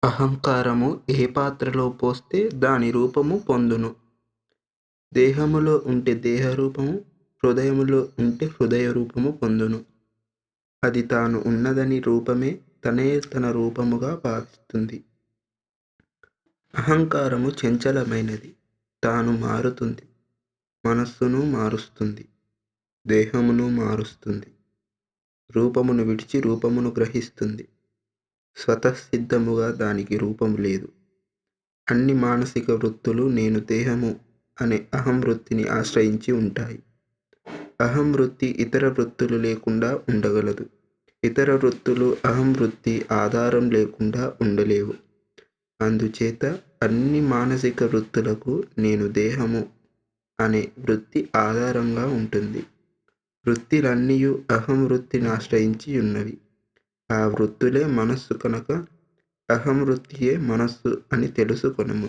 అహంకారము ఏ పాత్రలో పోస్తే దాని రూపము పొందును. దేహములో ఉంటే దేహరూపము, హృదయములో ఉంటే హృదయ రూపము పొందును. అది తాను ఉన్నదని రూపమే తనే తన రూపముగా భావిస్తుంది. అహంకారము చంచలమైనది, తాను మారుతుంది. మనస్సును మారుస్తుంది, దేహమును మారుస్తుంది. రూపమును విడిచి రూపమును గ్రహిస్తుంది. స్వతఃసిద్ధముగా దానికి రూపము లేదు. అన్ని మానసిక వృత్తులు నేను దేహము అనే అహం వృత్తిని ఆశ్రయించి ఉంటాయి. అహం వృత్తి ఇతర వృత్తులు లేకుండా ఉండగలదు. ఇతర వృత్తులు అహం వృత్తి ఆధారం లేకుండా ఉండలేవు. అందుచేత అన్ని మానసిక వృత్తులకు నేను దేహము అనే వృత్తి ఆధారంగా ఉంటుంది. వృత్తిలన్నీయు అహం వృత్తిని ఆశ్రయించి ఉన్నవి. ఆ వృత్తులే మనస్సు కనుక అహం వృత్తియే మనస్సు అని తెలుసుకొనుము.